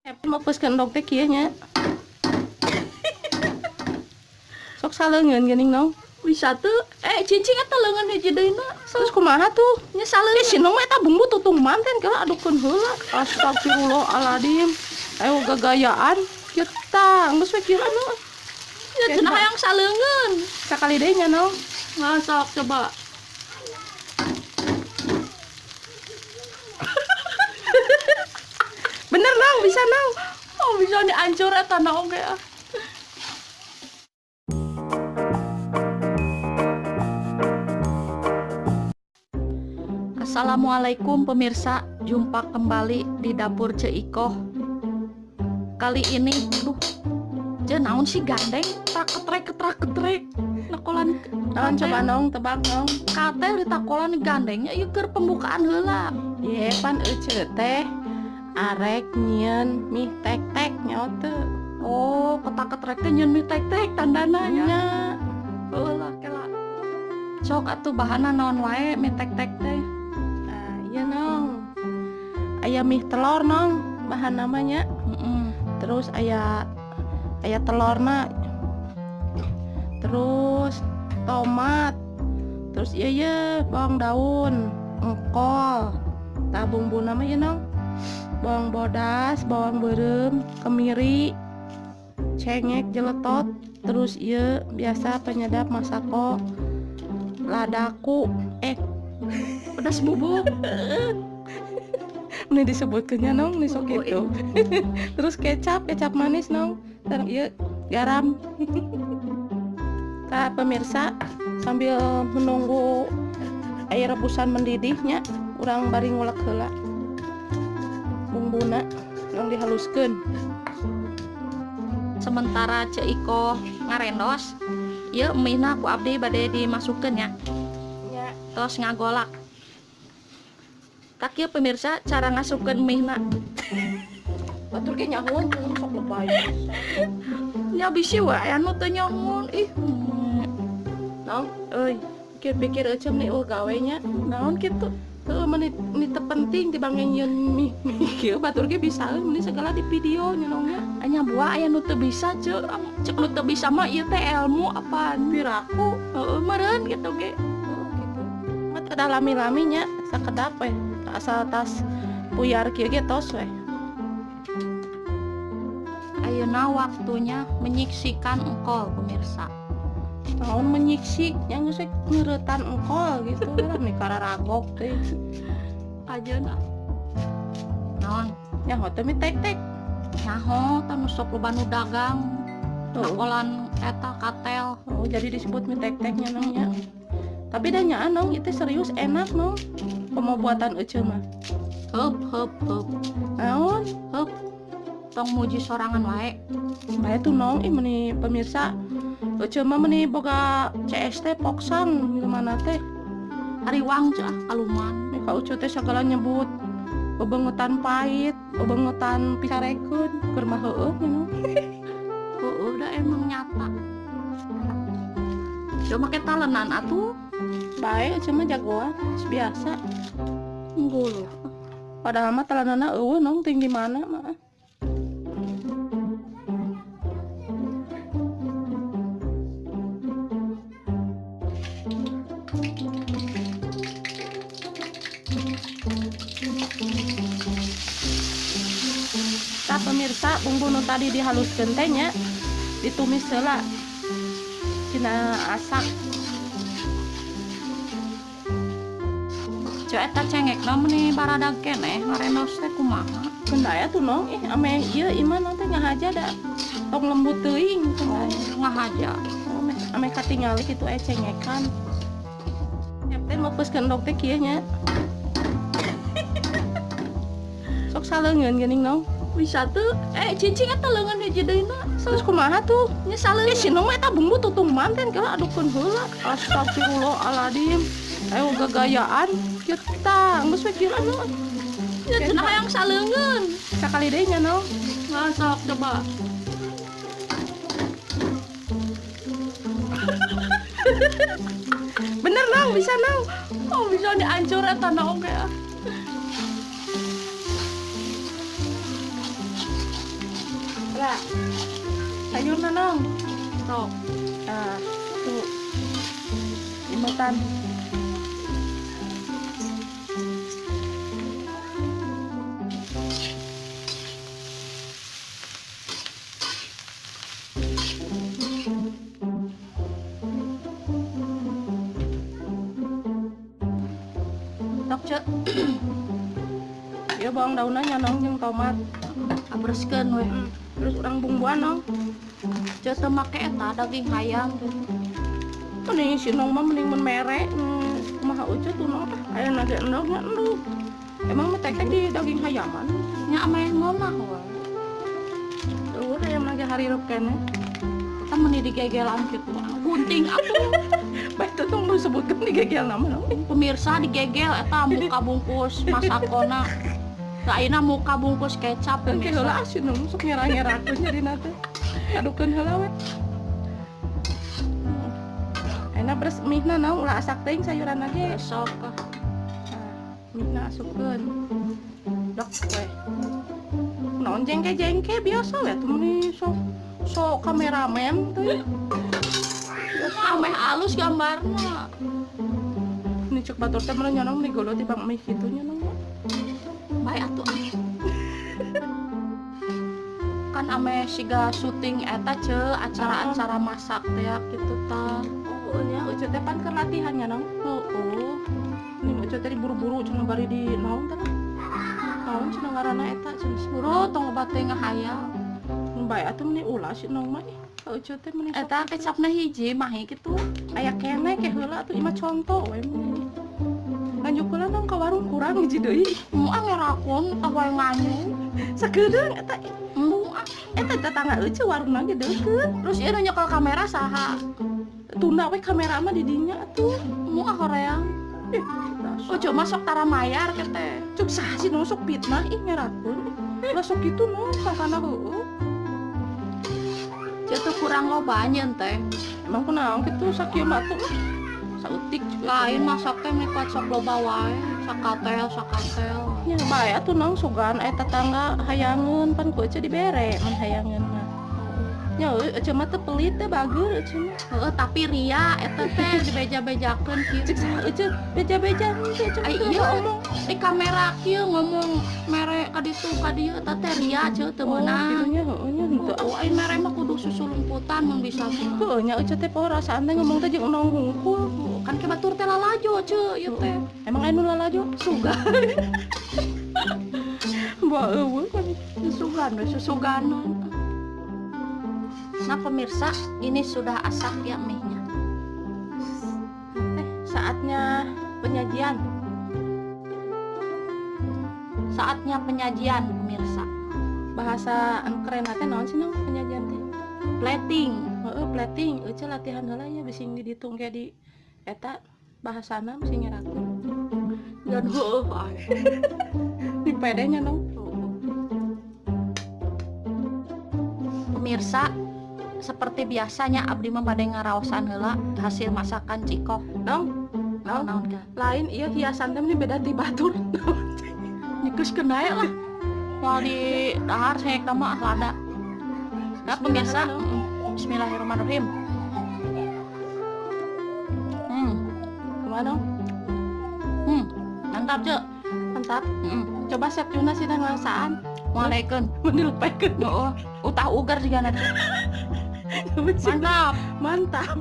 Mau peskeun dog teh kieu nya. Sok saleungeun geuning naon? Bisa tuh cincin eta leungeun hiji deuna. Terus kumaha tuh? Nya saleungeun. Si nong eta bumbu tutung manten kala adukeun heula. Astagfirullahaladzim. Ayo gagayaan. Kieu tah, geus we kieu anu. Ya cenah hayang saleungeun. Sakali deui nya naon? Sok coba. Bener naon bisa naon? Oh bisa dihancur eta naon ge. Assalamualaikum pemirsa, jumpa kembali di dapur Ceikoh. Kali ini, naon sih gandeng, trak-ketrek, nakolan Naon coba naon tebak naon? kate di takolan gandengnya ieu keur pembukaan heula. Ye pan euceut teh arek nyieun mie tek-tek nyaho teu. Oh, ketak-ketrek teh nyeun mie tek-tek tandana nya. Nya. Heula kela. Sok atuh bahanna naon wae mie tek-tek teh. Nah, iya nong. Aya mie telur nong, bahan namanya. Terus aya telurna. Terus tomat. Terus iya bawang daun, engkol. Tah bumbu nama ieu nong. Bawang bodas, bawang beureum, kemiri, cengek jeletot, terus ieu biasa penyedap masako, ladaku, Pedas bubuk. ini disebutkeunnya nong, ini sok itu. Terus kecap manis nong, terus ieu garam. Tah pemirsa, sambil menunggu air rebusan mendidihnya, urang bari ngulek heula bumbuna yang dihaluskeun. Sementara Ceikoh ngarendos, ieu mie-na ku abdi bade dimasukkeun ya. Ya, Tos ngagolak. Tak ieu pemirsa cara ngasupkeun mie-na. batur ge nyahoan sok lebay. Nya bisi wae anu teu nyahoan. Naon? Euy, pikir-pikir euceum nih gawe nya. Naon kitu? Heuh menit penting dibanding nyieun mie kieu batur ge bisa meni segala di video nya nong nya. Anya buah aya nu teu bisa cek nu teu bisa mah ieu teh ilmu apaan Piraku. heeh meureun gitu ge. Oh, gitu. Mat ada lami-lami nya sakedap we. Asal tas puyar kieu ge tos we. Ayeuna waktunya menyiksikan engkol pemirsa. Naon menyiksik yang geus ngeuretan engkol gitu lah nih kararagok teh. Ajeuna naon Nyaho teh mie tek-tek. nyaho tanu sok loba nu dagang Oh. nakolan eta katel. Oh, jadi disebut mie tek-teknya nong nya. Tapi da nya nong itu serius enak nong. Pembuatan euceum mah. Heup Naon? tong muji sorangan wae. Bae tuh nong meni pemirsa. Euceum mah meni boga CST poksang di mana teh. Hariwang cenah kaluman. Nih ka ucu teh sagala nyebut bebengetan pahit, bebengetan pisarekeun, keur mah heueuh nya nong. Heueuh da emang nyata. Coba make talenan atuh. Bae euceum mah jagoan, biasa. Ngguluh. Padahal mah talanana eueuh nong ting di mana mah. Tah pemirsa, bumbu nu tadi dihaluskeun teh nya ditumis heula tina asak. Ceu eta cengekna meuni baradag keneh ngarenos teh kumaha? Kendaya tuh nong, ame ieu imah nong teh ngahaja da tong lembut teuing kendaya. Ngahaja. Ame katingali kitu cengekan. Teh meupeskeun dog teh kieu nya. Sok saleungeun geuning nong. Bisa tuh cincin eta leungeun hiji deuna. Terus kumaha tuh? Nya saleungeun. Si nong eta bumbu tutung manten kala adukeun heula. Astagfirullahaladzim. Ayo gagayaan. Kieu tah, geus we kieu anu. Ya cenah hayang saleungeun. Sakali deui nya nong. Sok coba. Bener nong, bisa nong. Oh bisa dihancur eta naon ge. Ula. Sayur nanong. Sok. Nah, tuh. Limutan. Tok cek. Ya bawang daunnya nong jeung tomat. Abreskeun we. Terus urang bumbuan nong. Cek teu make eta daging hayam tuh. Mending si nong mah mending mun mere. Kumaha uce tuh nong tah aya nage endog nya endog. Emang mah tek di daging hayaman. Nya ame ngonah we. Tuh ayam nage harirup keneh. Kita meni digegelan kitu. Gunting atuh. Baik tuh tong lu sebutkeun digegel nama nong. Pemirsa digegel eta muka bungkus masakona. Da ayeuna muka bungkus kecap Kan pemirsa. heula asin nong sok ngerang-ngerangkeun nyarina teh. Adukeun heula we. Enak beres mihna nong ulah asak teuing sayuran lagi. Sok Mihna asupkeun. Dok we. Naon jengke-jengke biasa we tuh meni sok kameramen teh. Ame halus gambarna. Ini cek batur teh meureun nyanong di golo di bang mih kitu nya nong. Bae atuh. Kan ame siga syuting eta ceu acara-acara masak teh kitu tah. Oh nya ucu teh pan keur latihan nya nong. Heuh. Ini ucu teh buru-buru cenah bari di naon teh. Naon cenah ngaranna eta cenah. Buru tong bate ngahayal. Bae atuh meni ulah si nong mah. Ucu teh meni sok Eta kecapna hiji mah kitu. aya keneh ke heula atuh imah conto we meni. Lanjut pula nong ka warung kurang hiji deui. Moal ngerakun tah wae nganyu. Sakedeung eta Moal. eta tetangga eueuh warungna ge deukeut. Terus ieu nyekel kamera saha? Tunda we kamera mah di dinya atuh. Moal horeang. Ojo masuk tara mayar kete. Cuk saha sih nong sok fitnah ih nyeratkeun. Lah sok kitu nong sangkana heueuh. Ceu teu kurang loba nyeun teh. Emang kunaon kitu sakieu mah tuh. Sautik juga. Lain masak teh mekuat sok loba wae. Sakatel. Ya bae atuh nong sugan aya tetangga hayangeun pan ku eueuh dibere mun hayangeun mah. Nya eueuh mah teu pelit teh bageur eueuh mah. Heeh, tapi ria eta teh dibeja-bejakeun Cek kitu. saha eueuh beja-beja teh cek Ai iya ngomong di kamera kieu ngomong mere ka ditu ka dieu eta teh ria ceu teu meunang. Kidunya heueuh nya henteu. Oh, ai mere mah kudu susulumputan mun bisa mah. Heueuh nya eueuh teh poho rasaan teh ngomong teh jeung nong hungkul. Kan ke batur teh lalajo ceu ieu teh. Emang anu lalajo sugan. Bae eueuh kan. Susuganon. Nah pemirsa, ini sudah asak ya mie-nya. Saatnya penyajian. Saatnya penyajian pemirsa. Bahasa anu keren teh naon sih nong penyajian teh? Plating. Heeh, plating. Eueuh latihan heula nya bisi dihitung ge di eta bahasana mesti nyerakeun. Dan heueuh ae. Di pedenya nong. Pemirsa, seperti biasanya abdi mah bade ngaraosan heula hasil masakan Cikoh. Nong, Naon kan? lain ieu hiasan teh meni beda ti batur. Nyikeus kenae lah. Moal di dahar seek mah lada. Nah pemirsa, bismillahirrahmanirrahim. Kumaha nong? Mantap ceu. Mantap. Coba Chef Juna sih ngangsaan. Waalaikum. Mun dilepekeun. Heeh. Utah ugar juga nanti. Mantap. Mantap.